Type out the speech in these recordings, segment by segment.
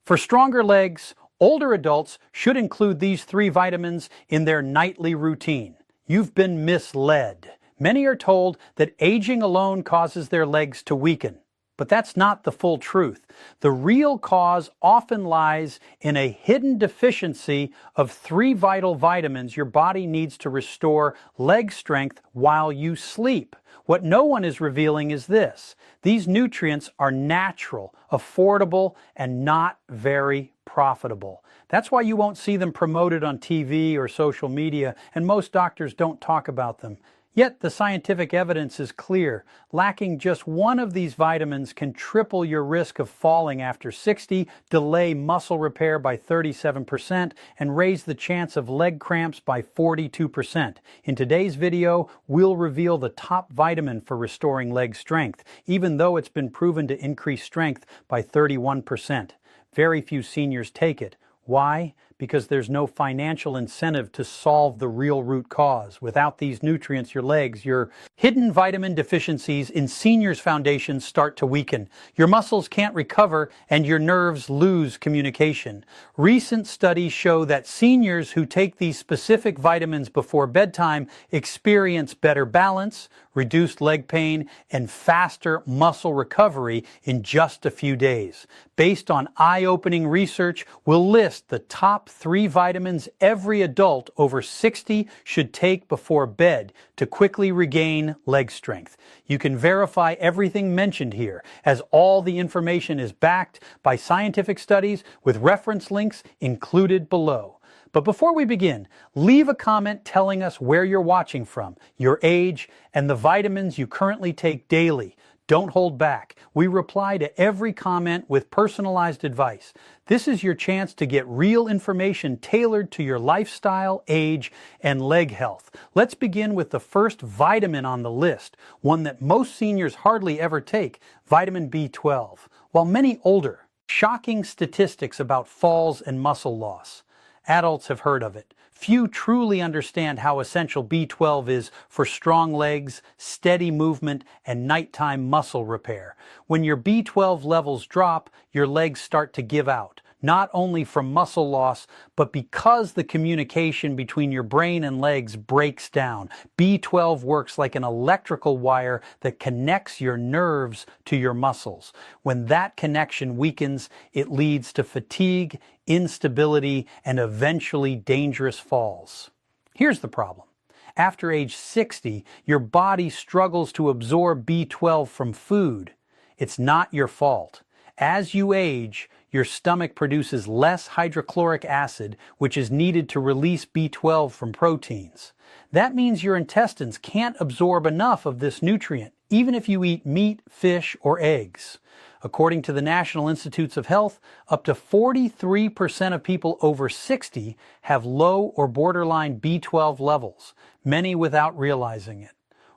For stronger legs, older adults should include these 3 vitamins in their nightly routine. You've been misled. Many are told that aging alone causes their legs to weaken. But that's not the full truth. The real cause often lies in a hidden deficiency of 3 vital vitamins your body needs to restore leg strength while you sleep. What no one is revealing is this: these nutrients are natural, affordable, and not very profitable. That's why you won't see them promoted on TV or social media, and most doctors don't talk about them. Yet the scientific evidence is clear. Lacking just one of these vitamins can triple your risk of falling after 60, delay muscle repair by 37%, and raise the chance of leg cramps by 42%. In today's video, we'll reveal the top vitamin for restoring leg strength, even though it's been proven to increase strength by 31%. Very few seniors take it. Why? Because there's no financial incentive to solve the real root cause. Without these nutrients, your hidden vitamin deficiencies in seniors' foundations start to weaken. Your muscles can't recover and your nerves lose communication. Recent studies show that seniors who take these specific vitamins before bedtime experience better balance, reduced leg pain, and faster muscle recovery in just a few days. Based on eye-opening research, we'll list the top 3 vitamins every adult over 60 should take before bed to quickly regain leg strength. You can verify everything mentioned here, as all the information is backed by scientific studies with reference links included below. But before we begin, leave a comment telling us where you're watching from, your age, and the vitamins you currently take daily. Don't hold back. We reply to every comment with personalized advice. This is your chance to get real information tailored to your lifestyle, age, and leg health. Let's begin with the first vitamin on the list, one that most seniors hardly ever take, vitamin B12. While many older, shocking statistics about falls and muscle loss. Adults have heard of it. Few truly understand how essential B12 is for strong legs, steady movement, and nighttime muscle repair. When your B12 levels drop, your legs start to give out, not only from muscle loss, but because the communication between your brain and legs breaks down. B12 works like an electrical wire that connects your nerves to your muscles. When that connection weakens, it leads to fatigue, instability, and eventually dangerous falls. Here's the problem. After age 60, your body struggles to absorb B12 from food. It's not your fault. As you age, your stomach produces less hydrochloric acid, which is needed to release B12 from proteins. That means your intestines can't absorb enough of this nutrient, even if you eat meat, fish, or eggs. According to the National Institutes of Health, up to 43% of people over 60 have low or borderline B12 levels, many without realizing it.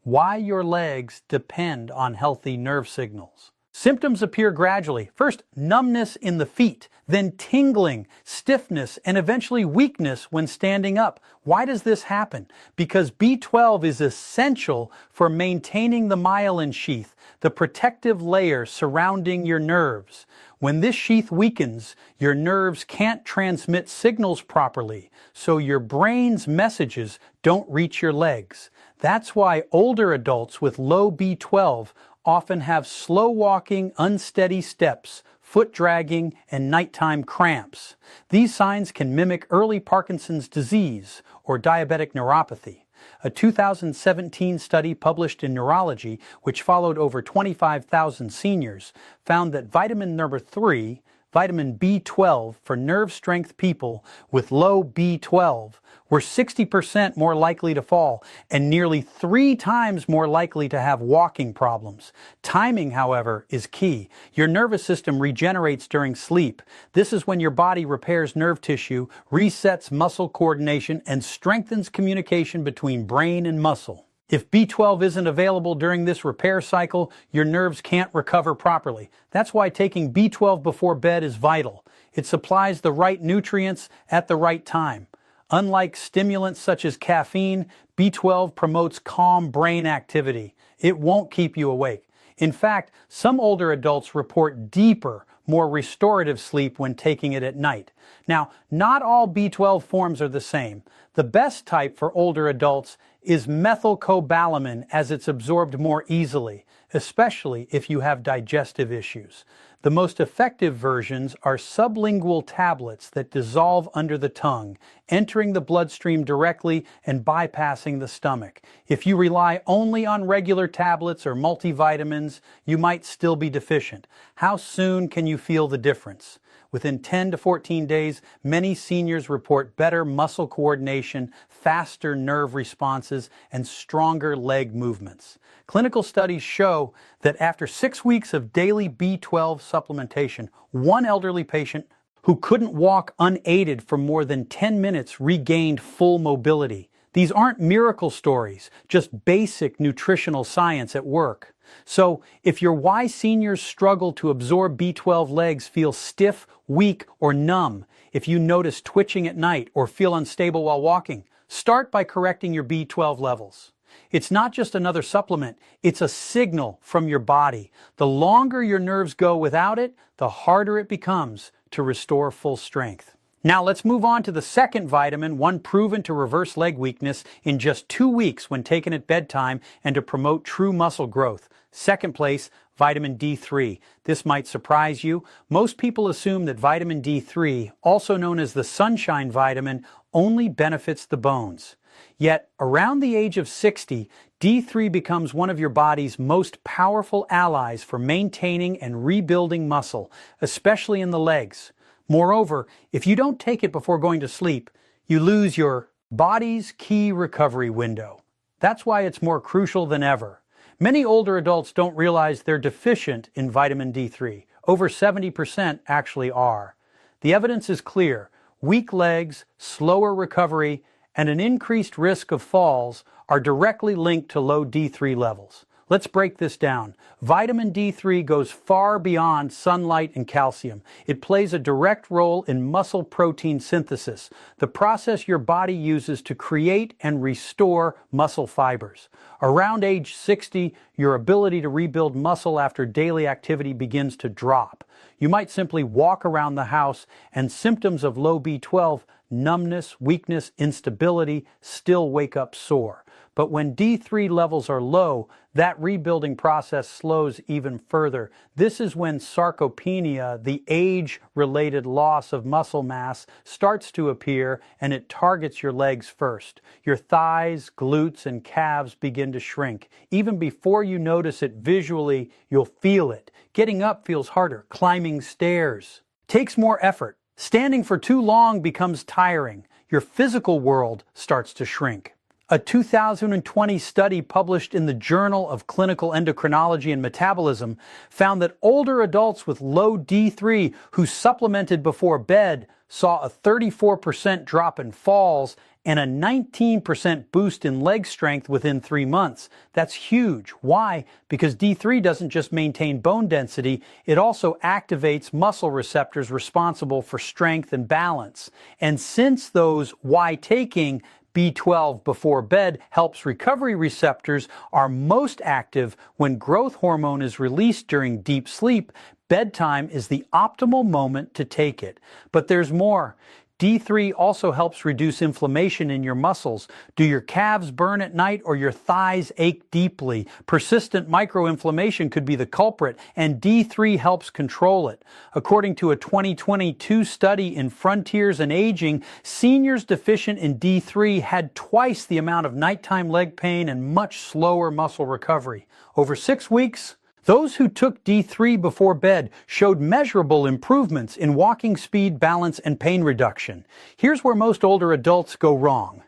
Why your legs depend on healthy nerve signals. Symptoms appear gradually. First, numbness in the feet, then tingling, stiffness, and eventually weakness when standing up. Why does this happen? Because B12 is essential for maintaining the myelin sheath, the protective layer surrounding your nerves. When this sheath weakens, your nerves can't transmit signals properly, so your brain's messages don't reach your legs. That's why older adults with low B12 often have slow walking, unsteady steps, foot dragging, and nighttime cramps. These signs can mimic early Parkinson's disease or diabetic neuropathy. A 2017 study published in Neurology, which followed over 25,000 seniors, found that vitamin number 3, vitamin B12 for nerve strength people with low B12 were 60% more likely to fall and nearly 3 times more likely to have walking problems. Timing, however, is key. Your nervous system regenerates during sleep. This is when your body repairs nerve tissue, resets muscle coordination, and strengthens communication between brain and muscle. If B12 isn't available during this repair cycle, your nerves can't recover properly. That's why taking B12 before bed is vital. It supplies the right nutrients at the right time. Unlike stimulants such as caffeine, B12 promotes calm brain activity. It won't keep you awake. In fact, some older adults report deeper, more restorative sleep when taking it at night. Now, not all B12 forms are the same. The best type for older adults is methylcobalamin, as it's absorbed more easily, especially if you have digestive issues. The most effective versions are sublingual tablets that dissolve under the tongue, entering the bloodstream directly and bypassing the stomach. If you rely only on regular tablets or multivitamins, you might still be deficient. How soon can you feel the difference? Within 10 to 14 days, many seniors report better muscle coordination, faster nerve responses, and stronger leg movements. Clinical studies show that after 6 weeks of daily B12 supplementation, one elderly patient who couldn't walk unaided for more than 10 minutes regained full mobility. These aren't miracle stories, just basic nutritional science at work. So, if your why seniors struggle to absorb B12 legs feel stiff, weak, or numb, if you notice twitching at night or feel unstable while walking, start by correcting your B12 levels. It's not just another supplement, it's a signal from your body. The longer your nerves go without it, the harder it becomes to restore full strength. Now let's move on to the second vitamin, one proven to reverse leg weakness in just 2 weeks when taken at bedtime and to promote true muscle growth. Second place, vitamin D3. This might surprise you. Most people assume that vitamin D3, also known as the sunshine vitamin, only benefits the bones. Yet, around the age of 60, D3 becomes one of your body's most powerful allies for maintaining and rebuilding muscle, especially in the legs. Moreover, if you don't take it before going to sleep, you lose your body's key recovery window. That's why it's more crucial than ever. Many older adults don't realize they're deficient in vitamin D3. Over 70% actually are. The evidence is clear. Weak legs, slower recovery, and an increased risk of falls are directly linked to low D3 levels. Let's break this down. Vitamin D3 goes far beyond sunlight and calcium. It plays a direct role in muscle protein synthesis, the process your body uses to create and restore muscle fibers. Around age 60, your ability to rebuild muscle after daily activity begins to drop. You might simply walk around the house and symptoms of low B12, numbness, weakness, instability, still wake up sore. But when D3 levels are low, that rebuilding process slows even further. This is when sarcopenia, the age-related loss of muscle mass, starts to appear, and it targets your legs first. Your thighs, glutes, and calves begin to shrink. Even before you notice it visually, you'll feel it. Getting up feels harder. Climbing stairs takes more effort. Standing for too long becomes tiring. Your physical world starts to shrink. A 2020 study published in the Journal of Clinical Endocrinology and Metabolism found that older adults with low D3 who supplemented before bed saw a 34% drop in falls and a 19% boost in leg strength within 3 months. That's huge. Why? Because D3 doesn't just maintain bone density, it also activates muscle receptors responsible for strength and balance. And since those why taking B12 before bed helps recovery receptors are most active when growth hormone is released during deep sleep, bedtime is the optimal moment to take it. But there's more. D3 also helps reduce inflammation in your muscles. Do your calves burn at night or your thighs ache deeply? Persistent microinflammation could be the culprit, and D3 helps control it. According to a 2022 study in Frontiers in Aging, seniors deficient in D3 had twice the amount of nighttime leg pain and much slower muscle recovery. Over 6 weeks, those who took D3 before bed showed measurable improvements in walking speed, balance, and pain reduction. Here's where most older adults go wrong.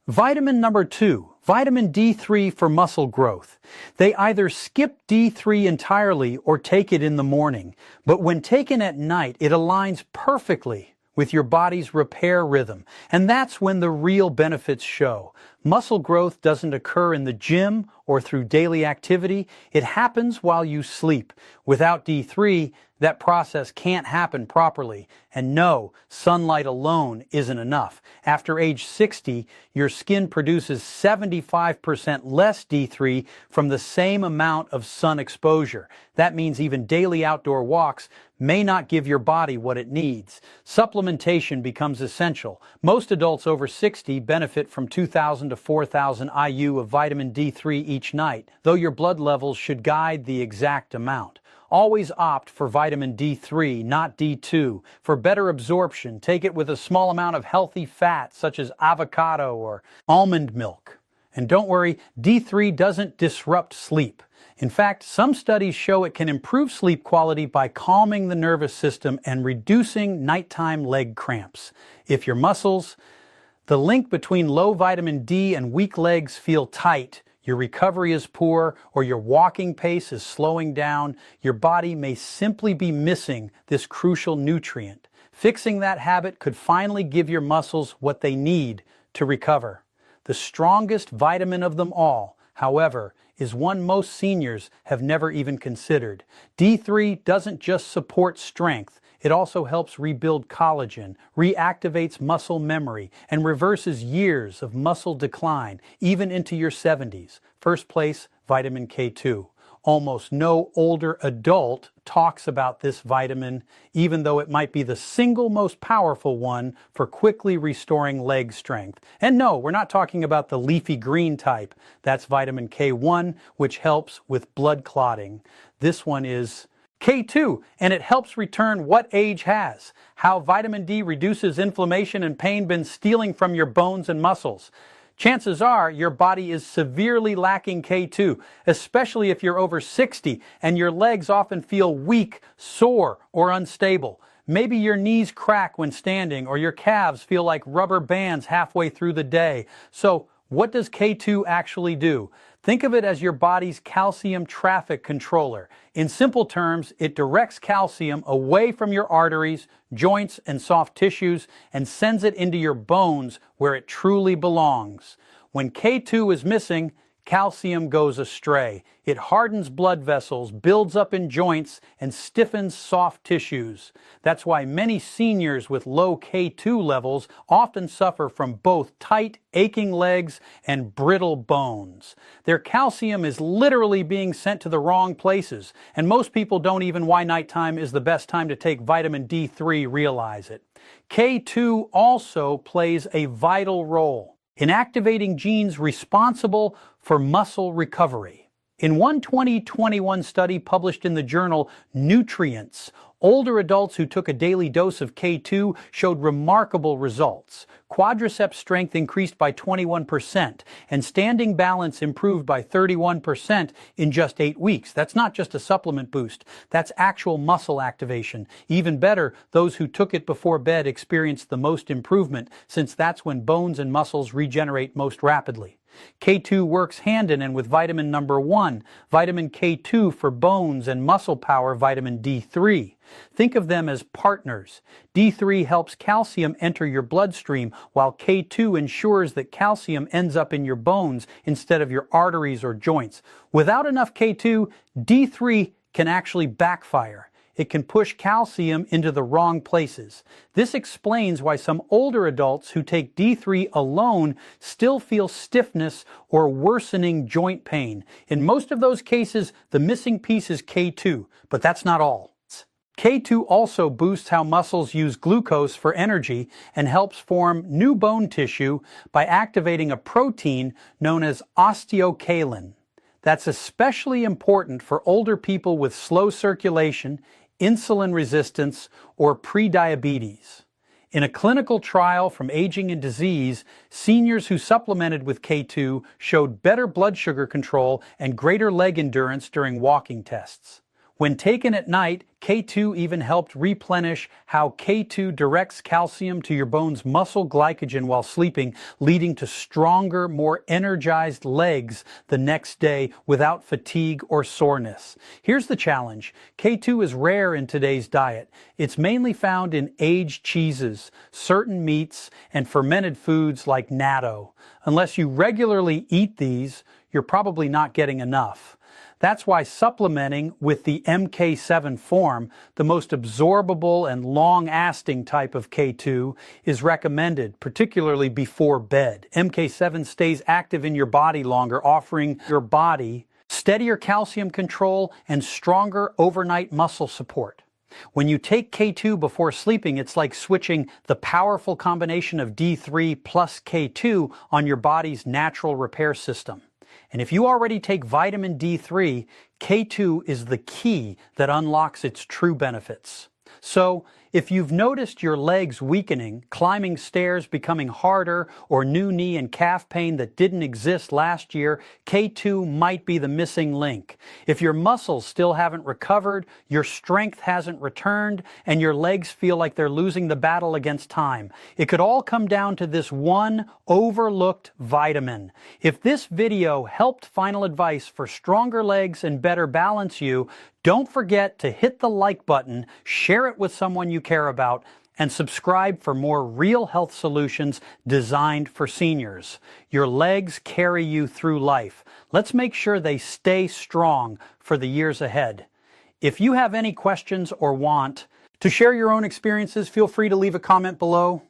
Vitamin number 2, vitamin D3 for muscle growth. They either skip D3 entirely or take it in the morning, but when taken at night, it aligns perfectly with your body's repair rhythm, and that's when the real benefits show. Muscle growth doesn't occur in the gym or through daily activity. It happens while you sleep. Without D3, that process can't happen properly. And no, sunlight alone isn't enough. After age 60, your skin produces 75% less D3 from the same amount of sun exposure. That means even daily outdoor walks may not give your body what it needs. Supplementation becomes essential. Most adults over 60 benefit from 2,000 to 4,000 IU of vitamin D3 each night, though your blood levels should guide the exact amount. Always opt for vitamin D3, not D2. For better absorption, take it with a small amount of healthy fat, such as avocado or almond milk. And don't worry, D3 doesn't disrupt sleep. In fact, some studies show it can improve sleep quality by calming the nervous system and reducing nighttime leg cramps. If your muscles, the link between low vitamin D and weak legs feel tight, your recovery is poor, or your walking pace is slowing down, your body may simply be missing this crucial nutrient. Fixing that habit could finally give your muscles what they need to recover. The strongest vitamin of them all, however, is one most seniors have never even considered. D3 doesn't just support strength, it also helps rebuild collagen, reactivates muscle memory, and reverses years of muscle decline, even into your 70s. First place, vitamin K2. Almost no older adult talks about this vitamin, even though it might be the single most powerful one for quickly restoring leg strength. And no, we're not talking about the leafy green type. That's vitamin K1, which helps with blood clotting. This one is K2, and it helps return what age has. How vitamin D reduces inflammation and pain been stealing from your bones and muscles. Chances are your body is severely lacking K2, especially if you're over 60 and your legs often feel weak, sore, or unstable. Maybe your knees crack when standing or your calves feel like rubber bands halfway through the day. So, what does K2 actually do? Think of it as your body's calcium traffic controller. In simple terms, it directs calcium away from your arteries, joints, and soft tissues and sends it into your bones where it truly belongs. When K2 is missing, calcium goes astray. It hardens blood vessels, builds up in joints, and stiffens soft tissues. That's why many seniors with low K2 levels often suffer from both tight, aching legs and brittle bones. Their calcium is literally being sent to the wrong places, and most people don't even why nighttime is the best time to take vitamin D3 realize it. K2 also plays a vital role in activating genes responsible for muscle recovery. In one 2021 study published in the journal Nutrients, older adults who took a daily dose of K2 showed remarkable results. Quadriceps strength increased by 21%, and standing balance improved by 31% in just 8 weeks. That's not just a supplement boost, that's actual muscle activation. Even better, those who took it before bed experienced the most improvement, since that's when bones and muscles regenerate most rapidly. K2 works hand in hand with vitamin number 1, vitamin K2 for bones, and muscle power vitamin D3. Think of them as partners. D3 helps calcium enter your bloodstream, while K2 ensures that calcium ends up in your bones instead of your arteries or joints. Without enough K2, D3 can actually backfire. It can push calcium into the wrong places. This explains why some older adults who take D3 alone still feel stiffness or worsening joint pain. In most of those cases, the missing piece is K2, but that's not all. K2 also boosts how muscles use glucose for energy and helps form new bone tissue by activating a protein known as osteocalin. That's especially important for older people with slow circulation, insulin resistance, or prediabetes. In a clinical trial from Aging and Disease, seniors who supplemented with K2 showed better blood sugar control and greater leg endurance during walking tests. When taken at night, K2 even helped replenish how K2 directs calcium to your bone's muscle glycogen while sleeping, leading to stronger, more energized legs the next day without fatigue or soreness. Here's the challenge. K2 is rare in today's diet. It's mainly found in aged cheeses, certain meats, and fermented foods like natto. Unless you regularly eat these, you're probably not getting enough. That's why supplementing with the MK7 form, the most absorbable and long-lasting type of K2, is recommended, particularly before bed. MK7 stays active in your body longer, offering your body steadier calcium control and stronger overnight muscle support. When you take K2 before sleeping, it's like switching the powerful combination of D3 plus K2 on your body's natural repair system. And if you already take vitamin D3, K2 is the key that unlocks its true benefits. So, if you've noticed your legs weakening, climbing stairs becoming harder, or new knee and calf pain that didn't exist last year, K2 might be the missing link. If your muscles still haven't recovered, your strength hasn't returned, and your legs feel like they're losing the battle against time, it could all come down to this one overlooked vitamin. If this video helped final advice for stronger legs and better balance you, don't forget to hit the like button, share it with someone you care about, and subscribe for more real health solutions designed for seniors. Your legs carry you through life. Let's make sure they stay strong for the years ahead. If you have any questions or want to share your own experiences, feel free to leave a comment below.